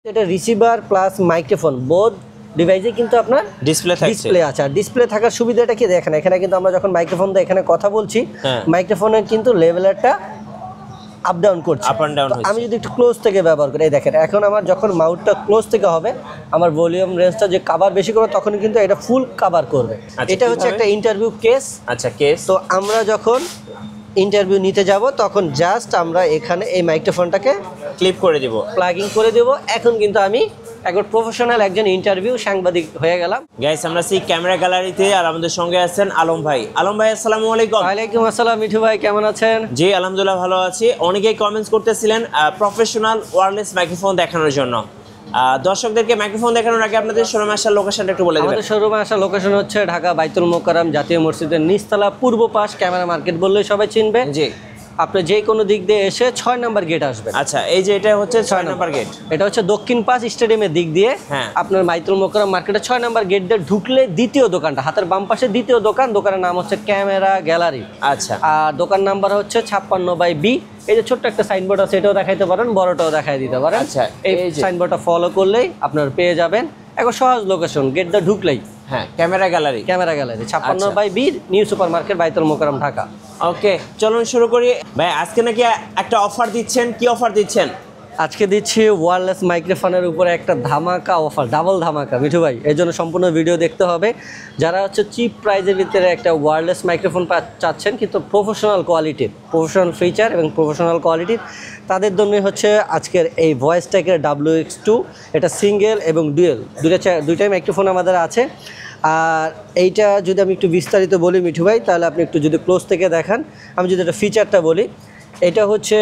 এটা receiver plus microphone both ডিভাইসে কিন্তু আপনার ডিসপ্লে আছে। আর ডিসপ্লে থাকার সুবিধাটা কি দেখেন, এখানে কিন্তু আমরা যখন মাইক্রোফোন দিয়ে এখানে কথা বলছি মাইক্রোফোনের কিন্তু লেভেলটা আপ ডাউন করছে, আমি যদি একটু ক্লোজ থেকে ব্যবহার করি, এই দেখেন এখন আমার যখন মাউথটা ক্লোজ থেকে হবে আমার ভলিউম রেঞ্জটা যে কভার বেশি করবে তখন কিন্তু এটা ফুল কভার করবে। এটা হচ্ছে একটা ইন্টারভিউ কেস। আচ্ছা কেস। তো আমরা যখন ইন্টারভিউ নিতে যাব তখন জাস্ট আমরা এখানে এই মাইক্রোফোনটাকে ক্লিপ করে দেব, প্লাগিং করে দেব। এখন কিন্তু আমি একবার প্রফেশনাল একজন ইন্টারভিউ সাংবাদিক হয়ে গেলাম। গাইস আমরা সেই ক্যামেরা গ্যালারিতে আর আমাদের সঙ্গে আছেন আলম ভাই। আলম ভাই আসসালামু আলাইকুম। ওয়ালাইকুম আসসালাম মিঠু ভাই, কেমন আছেন? জি আলহামদুলিল্লাহ ভালো আছি। অনেকেই কমেন্টস করতেছিলেন প্রফেশনাল ওয়্যারলেস মাইক্রোফোন দেখানোর জন্য। দর্শকদেরকে মাইক্রোফোন দেখানোর আগে আপনাদের শোরুমে আসার লোকেশনটা একটু বলে দিবেন। আমাদের শোরুমে আসার লোকেশন হচ্ছে ঢাকা বাইতুল মোকাররম জাতীয় মসজিদের নিচতলা পূর্ব পাশ ক্যামেরা মার্কেট বললেই সবাই চিনবে। জি, আপনি যে কোনো দিক দিয়ে এসে 6 নম্বর গেট আসবেন। আচ্ছা এই যে এটা হচ্ছে 6 নম্বর গেট, এটা হচ্ছে দক্ষিণ পাশ স্টেডিয়ামের দিক দিয়ে আপনার বাইতুল মোকাররম মার্কেটে 6 নম্বর গেট দিয়ে ঢুকলে দ্বিতীয় দোকানটা, হাতের বাম পাশে দ্বিতীয় দোকান, দোকানের নাম হচ্ছে ক্যামেরা গ্যালারি। আচ্ছা, আর দোকান নাম্বার হচ্ছে 56/B। এই যে ছোট্ট একটা সাইনবোর্ড আছে এটাও দেখাইতে পারেন, বড়টাও দেখাই দিতে পারেন। আচ্ছা, এই সাইনবোর্ডটা ফলো করলেই আপনার পেয়ে যাবেন। একদম সহজ লোকেশন, গেট দিয়ে ঢুকলেই camera gallery 56/B new super market বাইতুল মোকাররম ঢাকা। ওকে চলুন শুরু করি। ভাই আজকে নাকি একটা অফার দিচ্ছেন, কি অফার দিচ্ছেন? আজকে দিচ্ছি ওয়্যারলেস মাইক্রোফোনের উপরে একটা ধামাকা অফার, ডাবল ধামাকা মিঠু ভাই। এর জন্য সম্পূর্ণ ভিডিও দেখতে হবে। যারা হচ্ছে চিপ প্রাইজের ভিতরে একটা ওয়্যারলেস মাইক্রোফোন চাচ্ছেন কিন্তু প্রফেশনাল কোয়ালিটির, প্রফেশনাল ফিচার এবং প্রফেশনাল কোয়ালিটির, তাদের জন্য হচ্ছে আজকের এই ভয়েস টেকের WX2। এটা সিঙ্গেল এবং ডুয়েল দুইটাই মাইক্রোফোন আমাদের আছে। আর এইটা যদি আমি একটু বিস্তারিত বলি মিঠু ভাই, তাহলে আপনি একটু যদি ক্লোজ থেকে দেখান, আমি যদি একটা ফিচারটা বলি, এটা হচ্ছে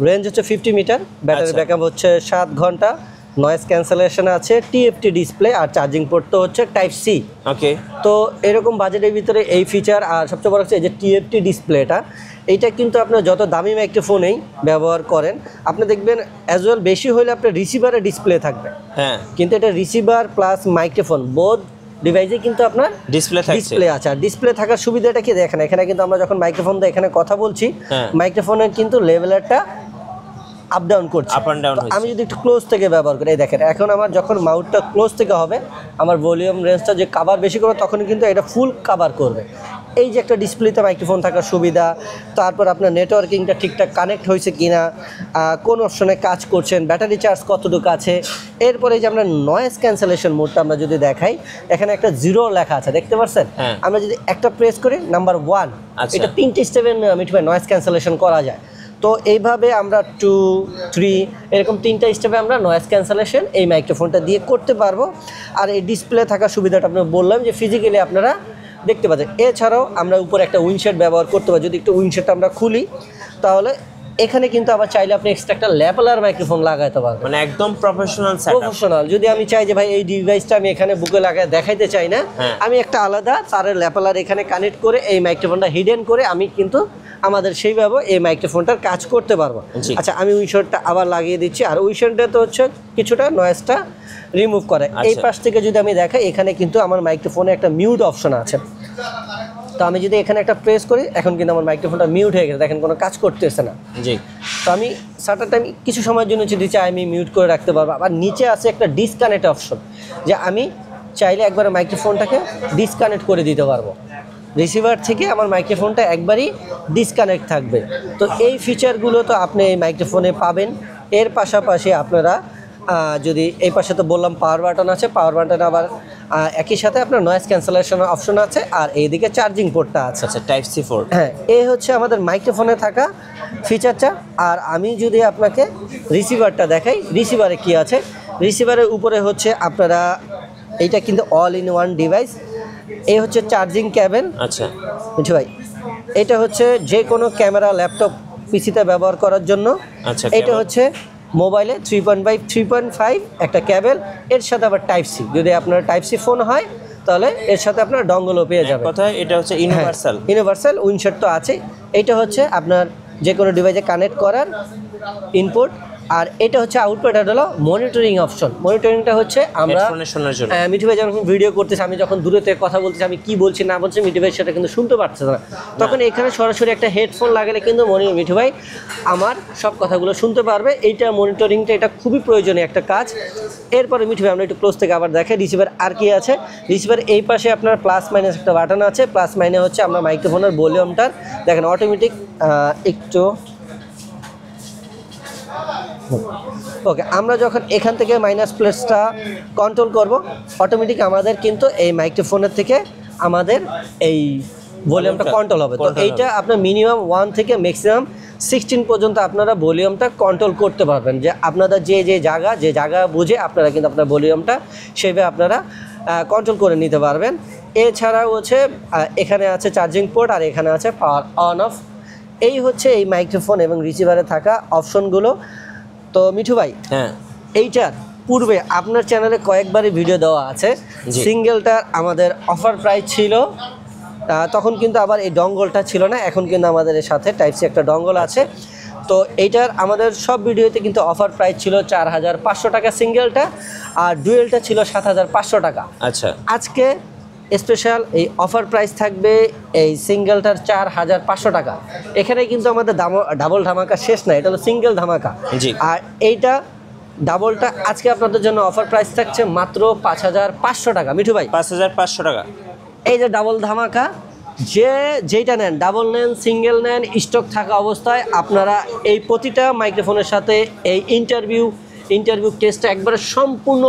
রেঞ্জ হচ্ছে 50 মিটার, ব্যাটারি ব্যাকআপ হচ্ছে 7 ঘন্টা, নয়েজ ক্যান্সেলেশন আছে, TFT ডিসপ্লে, আর চার্জিং পোর্ট তো হচ্ছে টাইপ সি। ওকে, তো এরকম বাজেটের ভিতরে এই ফিচার। আর সবচেয়ে বড় হচ্ছে এই যে TFT ডিসপ্লেটা, এইটা কিন্তু আপনার যত দামি মাইক্রোফোনেই ব্যবহার করেন আপনি দেখবেন অ্যাজ ওয়েল বেশি হলে আপনার রিসিভারে ডিসপ্লে থাকবে, কিন্তু এটা রিসিভার প্লাস মাইক্রোফোন বোথ ডিভাইসে কিন্তু আপনার ডিসপ্লে আছে। আর ডিসপ্লে থাকার সুবিধাটা কি দেখেন, এখানে কিন্তু আমরা যখন মাইক্রোফোন দিয়ে এখানে কথা বলছি মাইক্রোফোনের কিন্তু লেভেলটা আপ ডাউন করছে। আমি যদি একটু ক্লোজ থেকে ব্যবহার করি, এই দেখেন এখন আমার যখন মাউথটা ক্লোজ থেকে হবে আমার ভলিউম রেঞ্জটা যে কভার বেশি করবে তখন কিন্তু এটা ফুল কভার করবে। এই যে একটা ডিসপ্লেতে মাইক্রোফোন থাকার সুবিধা, তারপর আপনার নেটওয়ার্কিংটা ঠিকঠাক কানেক্ট হয়েছে কিনা, কোন অপশনে কাজ করছেন, ব্যাটারি চার্জ কতটুকু আছে। এরপরে যে আমরা নয়েজ ক্যান্সেলেশন মোডটা আমরা যদি দেখাই, এখানে একটা 0 লেখা আছে দেখতে পাচ্ছেন। আমরা যদি একটা প্রেস করি নাম্বার 1, এটা 3টে স্টেপে নয়েজ ক্যান্সেলেশন করা যায়। তো এইভাবে আমরা 2, 3 এরকম 3টা স্টেপে আমরা নয়েজ ক্যান্সেলেশন এই মাইক্রোফোনটা দিয়ে করতে পারবো। আর এই ডিসপ্লে থাকার সুবিধাটা আপনার বললাম যে ফিজিক্যালি আপনারা দেখতে পাচ্ছেন। এছাড়াও আমরা উপরে একটা উইন্ডশেড ব্যবহার করতে পারি। যদি একটু উইন্ডশেডটা আমরা খুলি তাহলে এখানে কিন্তু আবার চাইলে আপনি এক্সট্রা একটা ল্যাপেলার মাইক্রোফোন লাগাইতে পারবেন, মানে একদম প্রফেশনাল। যদি আমি চাই যে ভাই এই ডিভাইসটা আমি এখানে বুকে লাগায় দেখাইতে চাই না, আমি একটা আলাদা তারের ল্যাপেলার এখানে কানেক্ট করে এই মাইক্রোফোনটা হিডেন করে আমি কিন্তু আমাদের সেইভাবে এই মাইক্রোফোনটার কাজ করতে পারবো। আচ্ছা আমি উইন্ডশেডটা আবার লাগিয়ে দিচ্ছি। আর উইন্ডশেডটা তো হচ্ছে কিছুটা নয়েজটা রিমুভ করে। এই পাশ থেকে যদি আমি দেখাই, এখানে কিন্তু আমার মাইক্রোফোনে একটা মিউট অপশন আছে। তো আমি যদি এখানে একটা প্রেস করি এখন কিন্তু আমার মাইক্রোফোনটা মিউট হয়ে গেছে, দেখেন কোনো কাজ করতেছে না। জি, তো আমি সার্টেন টাইম কিছু সময়ের জন্য যদি চাই আমি মিউট করে রাখতে পারবো। আবার নিচে আছে একটা ডিসকানেক্ট অপশন, যে আমি চাইলে একবারে মাইক্রোফোনটাকে ডিসকানেক্ট করে দিতে পারবো। রিসিভার থেকে আমার মাইক্রোফোনটা একবারই ডিসকানেক্ট থাকবে। তো এই ফিচারগুলো তো আপনি এই মাইক্রোফোনে পাবেন। এর পাশাপাশি আপনারা যদি এই পাশে তো বললাম পাওয়ার বাটন আছে, পাওয়ার বাটন আবার একই সাথে আপনার নয়েজ ক্যান্সেলেশনের অপশন আছে। আর এইদিকে চার্জিং পোর্টটা আছে, টাইপ সি পোর্ট। এই হচ্ছে আমাদের মাইক্রোফোনে থাকা ফিচারটা। আর আমি যদি আপনাকে রিসিভারটা দেখাই, রিসিভারে কি আছে, রিসিভারের উপরে হচ্ছে আপনারা এইটা কিন্তু অল ইন ওয়ান ডিভাইস। এই হচ্ছে চার্জিং কেবল। আচ্ছা বুঝছি ভাই, এটা হচ্ছে যে কোনো ক্যামেরা, ল্যাপটপ, পিসিতে ব্যবহার করার জন্য। আচ্ছা, এটা হচ্ছে মোবাইলে 3.5 একটা কেবল, এর সাথে আবার টাইপ সি। যদি আপনার টাইপ সি ফোন হয় তাহলে এর সাথে আপনার ডঙ্গলও পেয়ে যাবেন। কথায় এটা হচ্ছে ইউনিভার্সাল উইন্ডশেড তো আছে। এইটা হচ্ছে আপনার যে কোনো ডিভাইসে কানেক্ট করার ইনপুট। আর এটা হচ্ছে আউটপুট, এটা হলো মনিটরিং অপশন। মনিটরিংটা হচ্ছে আমরা হেডফোনে শোনার জন্য। মিঠু ভাই যখন ভিডিও করতেছি, আমি যখন দূরে থেকে কথা বলতেছি, আমি কি বলছি না বলছি মিঠু ভাই সেটা কিন্তু শুনতে পারছে না, তখন এখানে সরাসরি একটা হেডফোন লাগালে কিন্তু মিঠু ভাই আমার সব কথাগুলো শুনতে পারবে। এইটা মনিটরিংটা এটা খুবই প্রয়োজনীয় একটা কাজ। এরপরে মিঠু ভাই আমরা একটু ক্লোজ থেকে আবার দেখে রিসিভার আর কি আছে। রিসিভার এই পাশে আপনার প্লাস মাইনাস একটা বাটন আছে। প্লাস মাইনে হচ্ছে আমরা মাইক্রোফোনের ভলিউমটার দেখেন অটোমেটিক একটু ওকে, আমরা যখন এখান থেকে মাইনাস প্লেসটা কন্ট্রোল করব, অটোমেটিক আমাদের কিন্তু এই মাইক্রোফোনের থেকে আমাদের এই ভলিউমটা কন্ট্রোল হবে। তো এইটা আপনার মিনিমাম 1 থেকে ম্যাক্সিমাম 16 পর্যন্ত আপনারা ভলিউমটা কন্ট্রোল করতে পারবেন, যে আপনাদের যে জায়গা বুঝে আপনারা কিন্তু আপনার ভলিউমটা সেভাবে আপনারা কন্ট্রোল করে নিতে পারবেন। এছাড়াও হচ্ছে এখানে আছে চার্জিং পোর্ট, আর এখানে আছে পাওয়ার অন অফ। এই হচ্ছে এই মাইক্রোফোন এবং রিসিভারে থাকা অপশনগুলো। তো মিঠু ভাই, হ্যাঁ, এইটার পূর্বে আপনার চ্যানেলে কয়েকবারই ভিডিও দেওয়া আছে। সিঙ্গেলটার আমাদের অফার প্রাইস ছিল, তখন কিন্তু আবার এই ডঙ্গলটা ছিল না, এখন কিন্তু আমাদের এর সাথে টাইপ সি একটা ডঙ্গল আছে। তো এইটার আমাদের সব ভিডিওতে কিন্তু অফার প্রাইস ছিল 4500 টাকা সিঙ্গেলটা, আর ডুয়েলটা ছিল 7500 টাকা। আচ্ছা, আজকে স্পেশাল এই অফার প্রাইস থাকবে এই সিঙ্গেলটার 4500 টাকা। এখানে কিন্তু আমাদের ডাবল ধামাকা শেষ না, এটা হলো সিঙ্গেল ধামাকা। আর এইটা ডাবলটা আজকে আপনাদের জন্য অফার প্রাইস থাকছে মাত্র 5500 টাকা। মিঠু ভাই 5500 টাকা। এই যে ডাবল ধামাকা, যেইটা নেন, ডাবল নেন সিঙ্গেল নেন, স্টক থাকা অবস্থায় আপনারা এই প্রতিটা মাইক্রোফোনের সাথে এই ইন্টারভিউ টেস্টটা একবারে সম্পূর্ণ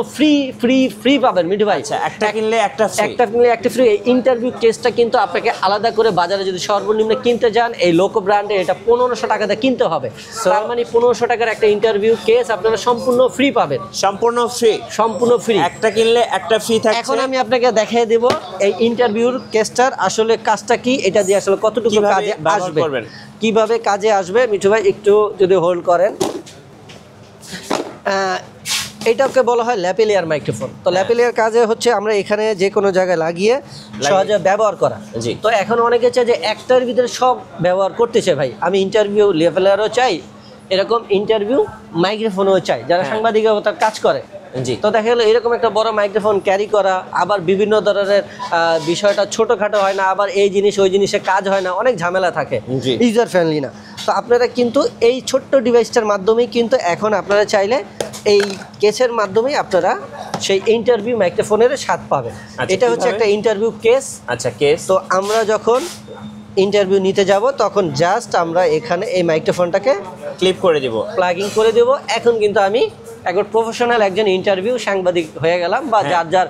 ফ্রি পাবেন মিঠু ভাই। একটা কিনলে একটা ফ্রি। এই ইন্টারভিউ টেস্টটা কিন্তু আপনাকে আলাদা করে বাজারে যদি সর্বনিম্ন কিনতে যান এই লোকো ব্র্যান্ডে, এটা 1500 টাকাতে কিনতে হবে। তার মানে 1500 টাকার একটা ইন্টারভিউ কেস আপনারা সম্পূর্ণ ফ্রি পাবেন। সম্পূর্ণ ফ্রি। একটা কিনলে একটা ফ্রি থাকছে। এখন আমি আপনাকে দেখিয়ে দেব এই ইন্টারভিউর কেসটার আসলে কাজটা কি, এটা দিয়ে আসলে কতটুকু কাজে আসবে, কিভাবে কাজে আসবে। মিঠু ভাই একটু যদি হোল্ড করেন। এটাকে বলা হয় ল্যাপেলিয়ার মাইক্রোফোন। তো ল্যাপেলিয়ার কাজে হচ্ছে আমরা এখানে যে কোনো জায়গায় লাগিয়ে সহজে ব্যবহার করা। তো এখন অনেকে চায় যে একটার ভিতরে সব ব্যবহার করতেছে, ভাই আমি ইন্টারভিউ ল্যাপেলিয়ারও চাই, এরকম ইন্টারভিউ মাইক্রোফোনও চাই যারা সাংবাদিকতার কাজ করে। তো দেখা গেলো এরকম একটা বড় মাইক্রোফোন ক্যারি করা, আবার বিভিন্ন ধরনের বিষয়টা ছোটোখাটো হয় না, আবার এই জিনিস ওই জিনিসে কাজ হয় না, অনেক ঝামেলা থাকে, ইউজার ফ্রেন্ডলি না। তো আপনারা কিন্তু এই ছোট্ট ডিভাইসটার মাধ্যমেই কিন্তু এখন আপনারা চাইলে এই কেসের মাধ্যমেই আপনারা সেই ইন্টারভিউ মাইক্রোফোনের স্বাদ পাবেন। এটা হচ্ছে একটা ইন্টারভিউ কেস। আচ্ছা, কেস। তো আমরা যখন ইন্টারভিউ নিতে যাব তখন জাস্ট আমরা এখানে এই মাইক্রোফোনটাকে ক্লিপ করে দেব, প্লাগিং করে দেব। এখন কিন্তু আমি একবার প্রফেশনাল একজন ইন্টারভিউ সাংবাদিক হয়ে গেলাম, বা যার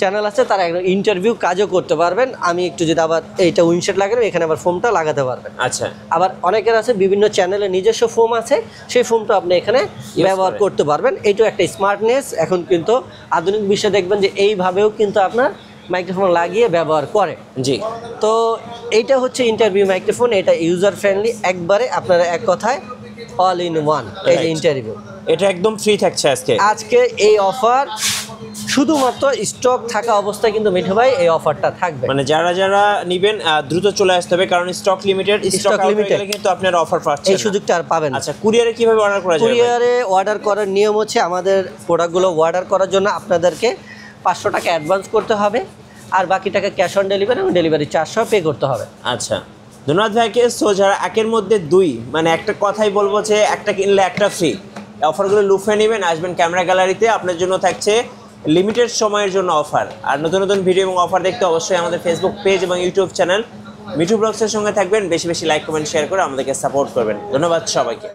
চ্যানেল আছে তারা একদম ইন্টারভিউ কাজও করতে পারবেন। আমি একটু যদি আবার এইটা উইনশেড লাগালাম, এখানে আবার ফোমটা লাগাতে পারবেন। আচ্ছা, আবার অনেকের আছে বিভিন্ন চ্যানেলে নিজস্ব ফোম আছে, সেই ফোমটা আপনি এখানে ব্যবহার করতে পারবেন। এইটাও একটা স্মার্টনেস। এখন কিন্তু আধুনিক বিশ্বে দেখবেন যে এইভাবেও কিন্তু আপনার মাইক্রোফোন লাগিয়ে ব্যবহার করে। তো এইটা হচ্ছে ইন্টারভিউ মাইক্রোফোন, এটা ইউজার ফ্রেন্ডলি একবারে, আপনারা এক কথায় অল ইন ওয়ান। এই যে ইন্টারভিউ, এটা একদম ফ্রি থাকছে আজকে এই অফার শুধুমাত্র স্টক থাকা অবস্থায় কিন্তু মিঠু ভাই এই অফারটা থাকবে। মানে যারা নেবেন দ্রুত চলে আসতে হবে, কারণ স্টক লিমিটেড, স্টক লিমিটেড কিন্তু আপনারা অফার পাচ্ছেন, এই সুযোগটা আর পাবেন। আচ্ছা, কুরিয়ারে কিভাবে অর্ডার করা যাবে? কুরিয়ারে অর্ডার করার নিয়ম হচ্ছে আমাদের প্রোডাক্টগুলো অর্ডার করার জন্য আপনাদেরকে 500 টাকা অ্যাডভান্স করতে হবে, আর বাকি টাকা ক্যাশ অন ডেলিভারি এবং ডেলিভারি চার্জও পে করতে হবে। আচ্ছা, ধন্যবাদ ভাইকে। সো যারা একের মধ্যে দুই, মানে একটা কথাই বলবো যে একটা কিনলে একটা ফ্রি, অফারগুলো লুফে নেবেন, আসবেন ক্যামেরা গ্যালারিতে। আপনার জন্য থাকছে লিমিটেড সময়ের জন্য অফার। আর নতুন ভিডিও এবং অফার দেখতে অবশ্যই আমাদের ফেসবুক পেজ এবং ইউটিউব চ্যানেল মিঠু ব্লগসের সঙ্গে থাকবেন। বেশি লাইক, কমেন্ট, শেয়ার করে আমাদেরকে সাপোর্ট করবেন। ধন্যবাদ সবাইকে।